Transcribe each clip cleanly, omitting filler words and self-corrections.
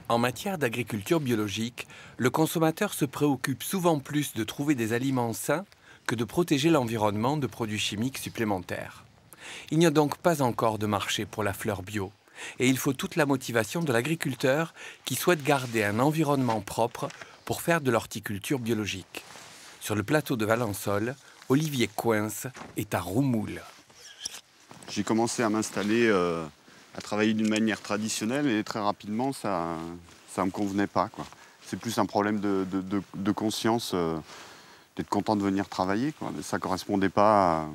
En matière d'agriculture biologique, le consommateur se préoccupe souvent plus de trouver des aliments sains que de protéger l'environnement de produits chimiques supplémentaires. Il n'y a donc pas encore de marché pour la fleur bio. Et il faut toute la motivation de l'agriculteur qui souhaite garder un environnement propre pour faire de l'horticulture biologique. Sur le plateau de Valençol, Olivier Coince est à Roumoul. J'ai commencé à m'installer, à travailler d'une manière traditionnelle et très rapidement, ça ne me convenait pas, quoi. C'est plus un problème de conscience, d'être content de venir travailler, quoi. Ça ne correspondait pas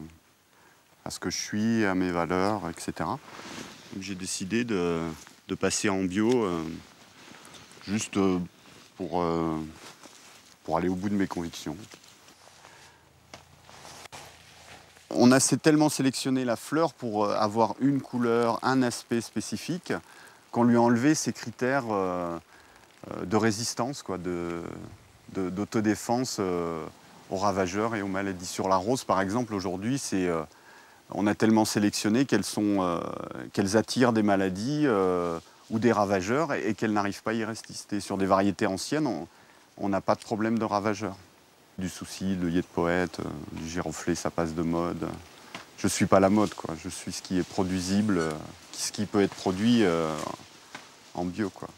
à ce que je suis, à mes valeurs, etc. Donc j'ai décidé de passer en bio juste pour, pour aller au bout de mes convictions. On a tellement sélectionné la fleur pour avoir une couleur, un aspect spécifique, qu'on lui a enlevé ces critères de résistance, quoi, d'autodéfense aux ravageurs et aux maladies. Sur la rose, par exemple, aujourd'hui, on a tellement sélectionné qu'elles attirent des maladies ou des ravageurs et qu'elles n'arrivent pas à y résister. Sur des variétés anciennes, on n'a pas de problème de ravageurs. Du souci, l'œillet de poète, du giroflée, ça passe de mode. Je ne suis pas la mode, quoi. Je suis ce qui est produisible, ce qui peut être produit en bio, quoi.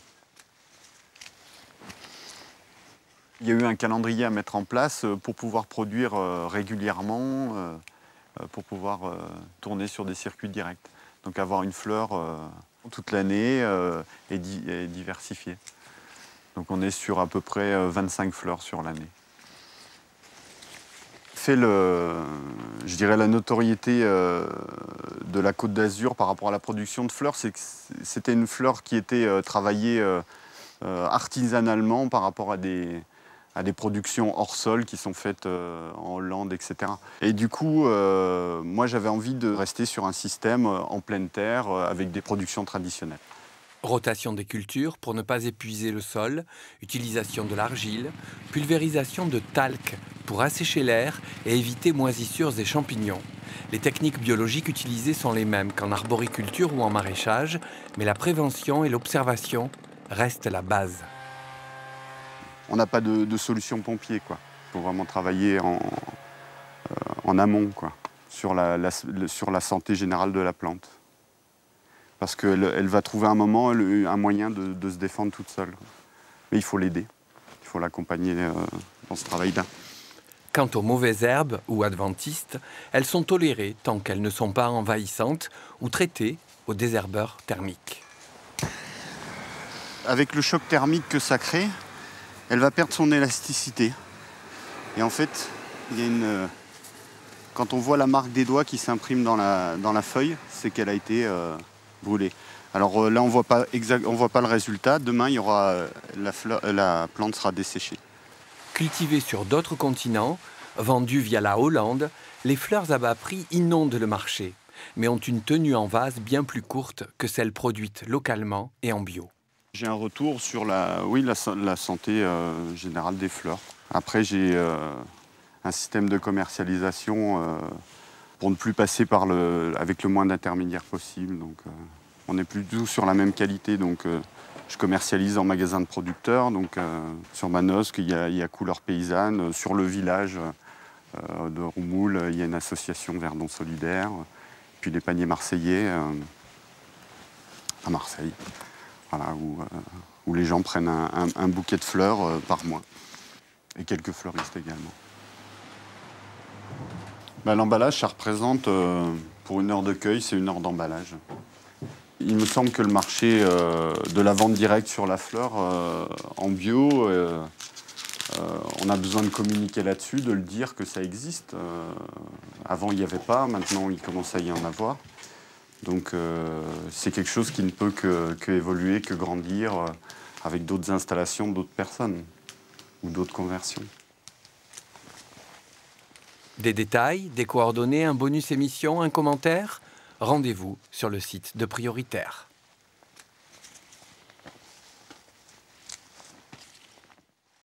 Il y a eu un calendrier à mettre en place pour pouvoir produire régulièrement, pour pouvoir tourner sur des circuits directs. Donc avoir une fleur toute l'année et diversifiée. Donc on est sur à peu près 25 fleurs sur l'année. Je dirais la notoriété de la Côte d'Azur par rapport à la production de fleurs, c'est que c'était une fleur qui était travaillée artisanalement par rapport à des productions hors sol qui sont faites en Hollande, etc. Et du coup, moi j'avais envie de rester sur un système en pleine terre avec des productions traditionnelles. Rotation des cultures pour ne pas épuiser le sol, utilisation de l'argile, pulvérisation de talc pour assécher l'air et éviter moisissures et champignons. Les techniques biologiques utilisées sont les mêmes qu'en arboriculture ou en maraîchage, mais la prévention et l'observation restent la base. On n'a pas de solution pompier, quoi. Il faut vraiment travailler en amont, quoi, sur la santé générale de la plante. Parce qu'elle va trouver un moment, un moyen de se défendre toute seule. Mais il faut l'aider, il faut l'accompagner dans ce travail-là. Quant aux mauvaises herbes ou adventistes, elles sont tolérées tant qu'elles ne sont pas envahissantes ou traitées au désherbeur thermique. Avec le choc thermique que ça crée, elle va perdre son élasticité. Et en fait, quand on voit la marque des doigts qui s'imprime dans la feuille, c'est qu'elle a été brûlée. Alors là, on voit pas le résultat. Demain, la plante sera desséchée. Cultivées sur d'autres continents, vendues via la Hollande, les fleurs à bas prix inondent le marché, mais ont une tenue en vase bien plus courte que celles produites localement et en bio. J'ai un retour sur la santé générale des fleurs. Après, j'ai un système de commercialisation pour ne plus passer avec le moins d'intermédiaires possible. Donc, on est plus du tout sur la même qualité. Donc, je commercialise en magasin de producteurs. Donc, sur Manosque, il y a Couleurs Paysannes. Sur le village de Roumoul, il y a une association Verdon Solidaire. Puis les paniers marseillais à Marseille. Voilà, où les gens prennent un bouquet de fleurs par mois. Et quelques fleuristes également. L'emballage, ça représente, pour une heure de cueil, c'est une heure d'emballage. Il me semble que le marché de la vente directe sur la fleur, en bio, on a besoin de communiquer là-dessus, de le dire que ça existe. Avant, il n'y avait pas, maintenant, il commence à y en avoir. Donc c'est quelque chose qui ne peut que évoluer, que grandir avec d'autres installations, d'autres personnes ou d'autres conversions. Des détails, des coordonnées, un bonus émission, un commentaire ? Rendez-vous sur le site de Prioritaire.